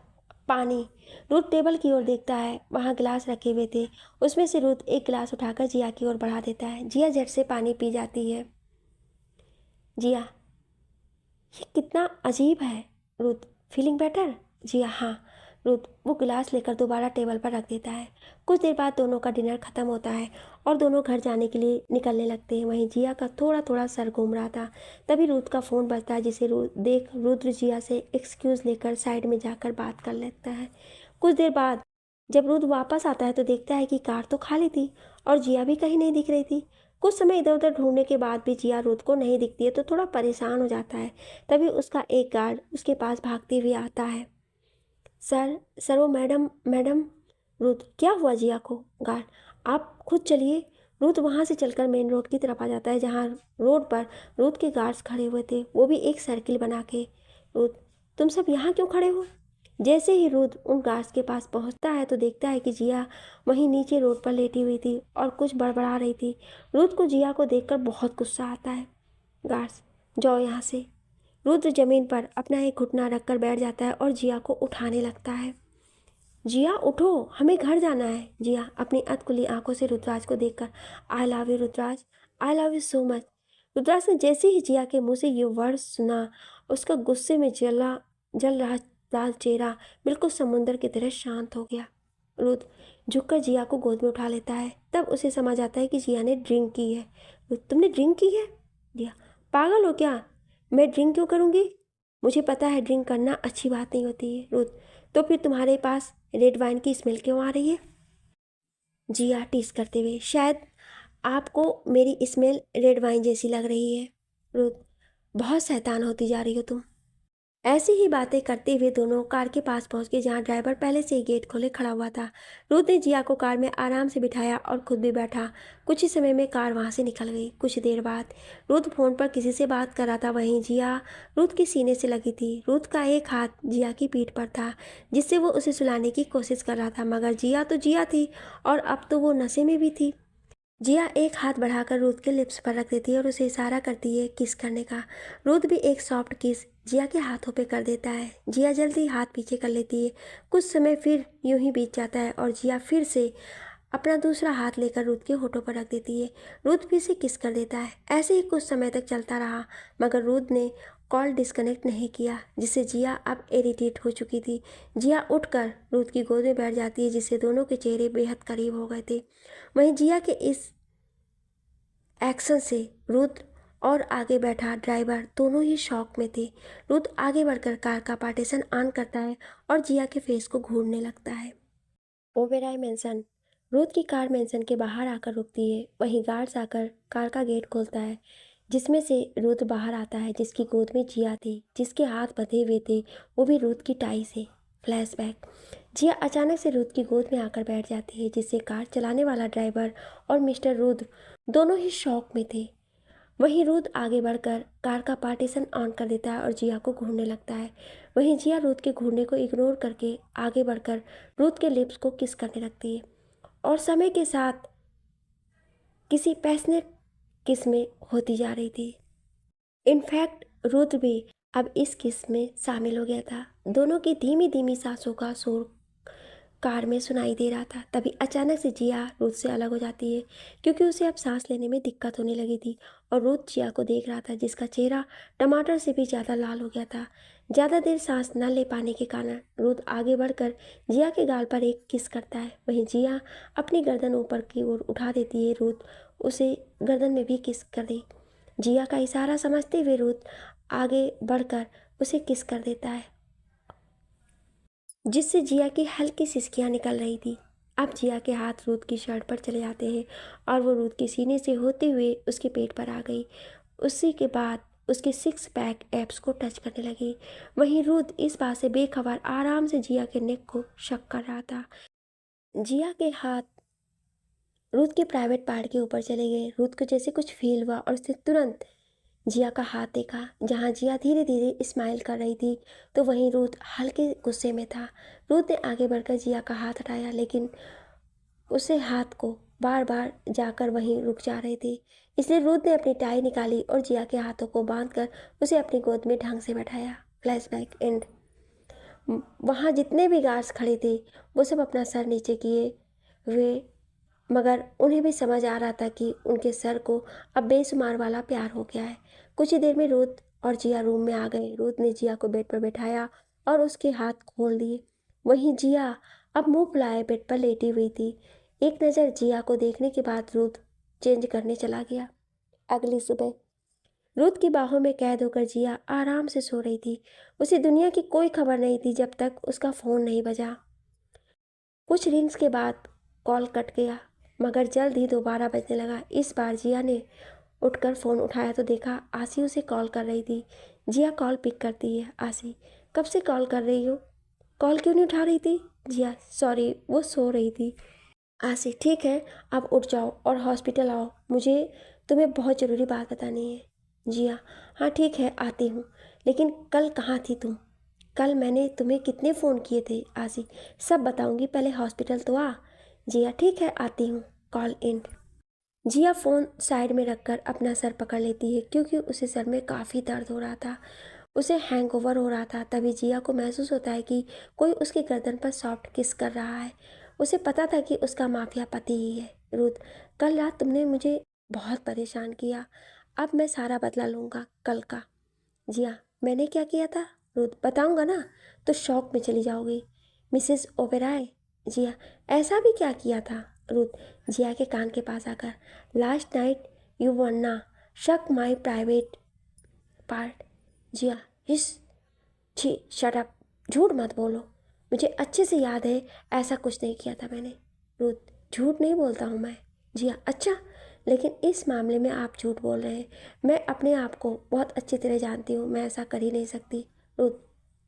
पानी। रुद्र टेबल की ओर देखता है, वहाँ गिलास रखे हुए थे, उसमें से रुद्र एक गिलास उठाकर जिया की ओर बढ़ा देता है। जिया झट से पानी पी जाती है। जिया, ये कितना अजीब है। Rudra, feeling better? जिया, हाँ। रुद्र वो गिलास लेकर दोबारा टेबल पर रख देता है। कुछ देर बाद दोनों का डिनर खत्म होता है और दोनों घर जाने के लिए निकलने लगते हैं। वहीं जिया का थोड़ा थोड़ा सर घूम रहा था। तभी रुद्र का फ़ोन बजता है, जिसे देख रुद्र जिया से एक्सक्यूज़ लेकर साइड में जाकर बात कर लेता है। कुछ देर बाद जब रुद्र वापस आता है तो देखता है कि कार तो खाली थी और जिया भी कहीं नहीं दिख रही थी। कुछ समय इधर उधर ढूंढने के बाद भी जिया रुद्र को नहीं दिखती है तो थोड़ा परेशान हो जाता है। तभी उसका एक गार्ड उसके पास भागते हुए आता है। सर, सर, वो मैडम, मैडम। रुद्र, क्या हुआ जिया को? गार्ड, आप खुद चलिए। रुद्र वहाँ से चलकर मेन रोड की तरफ आ जाता है जहाँ रोड पर रुद्र के गार्ड्स खड़े हुए थे, वो भी एक सर्किल बना के। रुद्र, तुम सब यहाँ क्यों खड़े हो? जैसे ही रुद्र उन गार्ड्स के पास पहुँचता है तो देखता है कि जिया वहीं नीचे रोड पर लेटी हुई थी और कुछ बड़बड़ा रही थी। रुद्र को जिया को देखकर बहुत गुस्सा आता है। गार्ड्स, जाओ यहाँ से। रुद्र जमीन पर अपना एक घुटना रखकर बैठ जाता है और जिया को उठाने लगता है। जिया उठो, हमें घर जाना है। जिया अपनी अधखुली आंखों से रुद्राज को देखकर, I love you Rudras, I love you so much. Rudras ने जैसे ही जिया के मुंह से ये वर्ड सुना, उसका गुस्से में जल रहा लाल चेहरा बिल्कुल समुंदर की तरह शांत हो गया। रुद्र झुककर जिया को गोद में उठा लेता है। तब उसे समझ आता है कि जिया ने ड्रिंक की है। तुमने ड्रिंक की है? जिया, पागल हो क्या, मैं ड्रिंक क्यों करूँगी? मुझे पता है ड्रिंक करना अच्छी बात नहीं होती है। रुद्र, तो फिर तुम्हारे पास रेड वाइन की स्मेल क्यों आ रही है? जिया टीस करते हुए, शायद आपको मेरी स्मेल रेड वाइन जैसी लग रही है। रुद्र, बहुत शैतान होती जा रही हो तुम। ऐसी ही बातें करते हुए दोनों कार के पास पहुंच गए जहां ड्राइवर पहले से ही गेट खोले खड़ा हुआ था। रुथ ने जिया को कार में आराम से बिठाया और खुद भी बैठा। कुछ ही समय में कार वहां से निकल गई। कुछ देर बाद रुथ फोन पर किसी से बात कर रहा था, वहीं जिया रुथ के सीने से लगी थी। रुथ का एक हाथ जिया की पीठ पर था जिससे वो उसे सुलाने की कोशिश कर रहा था, मगर जिया तो जिया थी और अब तो वो नशे में भी थी। जिया एक हाथ बढ़ाकर रूथ के लिप्स पर रख देती है और उसे इशारा करती है किस करने का। रूथ भी एक सॉफ्ट किस जिया के हाथों पे कर देता है। जिया जल्दी हाथ पीछे कर लेती है। कुछ समय फिर यूं ही बीत जाता है और जिया फिर से अपना दूसरा हाथ लेकर रूथ के होठों पर रख देती है। रूथ फिर से किस कर देता है। ऐसे ही कुछ समय तक चलता रहा, मगर रूथ ने कॉल डिस्कनेक्ट नहीं किया, जिससे जिया अब इरिटेट हो चुकी थी। जिया उठकर रूथ की गोद में बैठ जाती है, जिससे दोनों के चेहरे बेहद करीब हो गए थे। वहीं जिया के इस एक्शन से रुद्र और आगे बैठा ड्राइवर दोनों ही शॉक में थे। रुद्र आगे बढ़कर कार का पार्टीशन ऑन करता है और जिया के फेस को घूरने लगता है। ओबेरॉय मेंशन। रुद्र की कार मेंशन के बाहर आकर रुकती है। वहीं गार्ड्स आकर कार का गेट खोलता है, जिसमें से रुद्र बाहर आता है, जिसकी गोद में जिया थी, जिसके हाथ बंधे हुए थे, वो भी रुद्र की टाई से। फ्लैशबैक। जिया अचानक से रुद्र की गोद में आकर बैठ जाती है, जिससे कार चलाने वाला ड्राइवर और मिस्टर रुद्र दोनों ही शॉक में थे। वहीं रुद्र आगे बढ़कर कार का पार्टीशन ऑन कर देता है और जिया को घूरने लगता है। वहीं जिया रुद्र के घूरने को इग्नोर करके आगे बढ़कर रुद्र के लिप्स को किस करने लगती है और समय के साथ किसी पैशनेट किस में होती जा रही थी। इनफैक्ट रुद्र भी अब इस किस में शामिल हो गया था। दोनों की धीमी धीमी सांसों का शोर कार में सुनाई दे रहा था। तभी अचानक से जिया रुथ से अलग हो जाती है, क्योंकि उसे अब सांस लेने में दिक्कत होने लगी थी। और रुथ जिया को देख रहा था, जिसका चेहरा टमाटर से भी ज़्यादा लाल हो गया था। ज़्यादा देर सांस न ले पाने के कारण रुथ आगे बढ़कर जिया के गाल पर एक किस करता है। वहीं जिया अपनी गर्दन ऊपर की ओर उठा देती है। रुथ उसे गर्दन में भी किस कर दी। जिया का इशारा समझते हुए रुथ आगे बढ़कर उसे किस कर देता है, जिससे जिया की हल्की सिसकियां निकल रही थी। अब जिया के हाथ रूथ की शर्ट पर चले जाते हैं और वो रूथ के सीने से होते हुए उसके पेट पर आ गई। उसी के बाद उसके सिक्स पैक एब्स को टच करने लगी। वहीं रूथ इस बात से बेखबर आराम से जिया के नेक को शक कर रहा था। जिया के हाथ रूथ के प्राइवेट पार्ट के ऊपर चले गए। रूथ को जैसे कुछ फील हुआ और उसने तुरंत जिया का हाथ देखा। जहाँ जिया धीरे धीरे स्माइल कर रही थी, तो वहीं रूथ हल्के गुस्से में था। रूथ ने आगे बढ़कर जिया का हाथ हटाया, लेकिन उसे हाथ को बार बार जाकर वहीं रुक जा रहे थे। इसलिए रूथ ने अपनी टाई निकाली और जिया के हाथों को बांधकर उसे अपनी गोद में ढंग से बैठाया। Flashback and. वहाँ जितने भी गार्ड्स खड़े थे वो सब अपना सर नीचे किए हुए, मगर उन्हें भी समझ आ रहा था कि उनके सर को अब बेशुमार वाला प्यार हो गया है। कुछ ही देर में रूथ और जिया रूम में आ गए। रूथ ने जिया को बेड पर बैठाया और उसके हाथ खोल दिए। वहीं जिया अब मुंह फुलाए बेड पर लेटी हुई थी। एक नज़र जिया को देखने के बाद रूथ चेंज करने चला गया। अगली सुबह रूथ की बाहों में कैद होकर जिया आराम से सो रही थी। उसे दुनिया की कोई खबर नहीं थी जब तक उसका फ़ोन नहीं बजा। कुछ रिंग्स के बाद कॉल कट गया, मगर जल्द ही दोबारा बजने लगा। इस बार जिया ने उठकर फ़ोन उठाया तो देखा आसी उसे कॉल कर रही थी। जिया कॉल पिक करती है। आसी, कब से कॉल कर रही हो? कॉल क्यों नहीं उठा रही थी? जिया, सॉरी, वो सो रही थी। आसी, ठीक है, अब उठ जाओ और हॉस्पिटल आओ, मुझे तुम्हें बहुत ज़रूरी बात बतानी है। जिया, हाँ ठीक है, आती हूँ, लेकिन कल कहाँ थी तुम? कल मैंने तुम्हें कितने फ़ोन किए थे? आसी, सब बताऊँगी, पहले हॉस्पिटल तो आ। जिया, ठीक है, आती हूँ। Call end. Jiya phone side में रखकर अपना सर पकड़ लेती है, क्योंकि उसे सर में काफ़ी दर्द हो रहा था। उसे हैंगओवर हो रहा था। तभी जिया को महसूस होता है कि कोई उसकी गर्दन पर सॉफ्ट किस कर रहा है। उसे पता था कि उसका माफिया पति ही है। रुथ, कल रात तुमने मुझे बहुत परेशान किया, अब मैं सारा बदला लूँगा कल का। जिया, मैंने क्या किया था? रुथ, बताऊँगा ना तो शॉक में चली जाओगी। मिसेस ओबेरॉय। जिया, ऐसा भी क्या किया था? रुथ जिया के कान के पास आकर, लास्ट नाइट यू वरना शक माई प्राइवेट पार्ट। जिया, हिस, छी, शट अप, झूठ मत बोलो, मुझे अच्छे से याद है ऐसा कुछ नहीं किया था मैंने। रुथ, झूठ नहीं बोलता हूँ मैं। जिया, अच्छा, लेकिन इस मामले में आप झूठ बोल रहे हैं। मैं अपने आप को बहुत अच्छी तरह जानती हूँ, मैं ऐसा कर ही नहीं सकती। Ruth,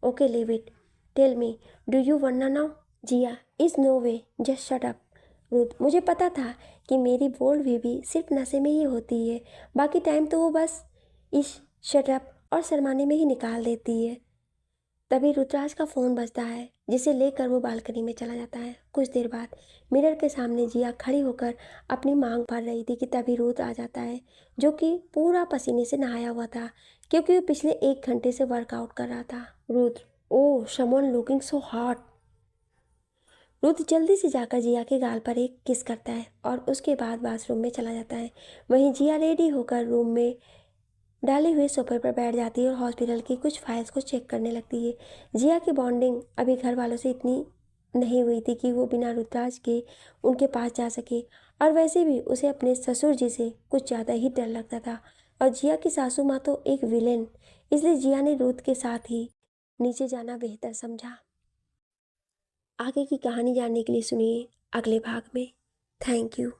okay leave it, tell me, do you wanna now? Jiya, is no way, just shut up. Ruth, मुझे पता था कि मेरी बोल्ड बेबी सिर्फ नशे में ही होती है, बाकी टाइम तो वो बस इस शट अप और शर्माने में ही निकाल देती है। तभी रुद्राज का फ़ोन बजता है, जिसे लेकर वो बालकनी में चला जाता है। कुछ देर बाद मिरर के सामने जिया खड़ी होकर अपनी मांग भर रही थी कि तभी रुद्र आ जाता है, जो कि पूरा पसीने से नहाया हुआ था, क्योंकि वो पिछले 1 घंटे से वर्कआउट कर रहा था। Rudra, oh someone looking so hot. Rudra जल्दी से जाकर जिया के गाल पर एक किस करता है और उसके बाद बाथरूम में चला जाता है। वहीं जिया रेडी होकर रूम में डाले हुए सोफे पर बैठ जाती है और हॉस्पिटल की कुछ फाइल्स को चेक करने लगती है। जिया की बॉन्डिंग अभी घर वालों से इतनी नहीं हुई थी कि वो बिना रुद्राज के उनके पास जा सके, और वैसे भी उसे अपने ससुर जी से कुछ ज़्यादा ही डर लगता था। और जिया की सासू माँ तो एक विलेन, इसलिए जिया ने रुद्र के साथ ही नीचे जाना बेहतर समझा। आगे की कहानी जानने के लिए सुनिए अगले भाग में। Thank you.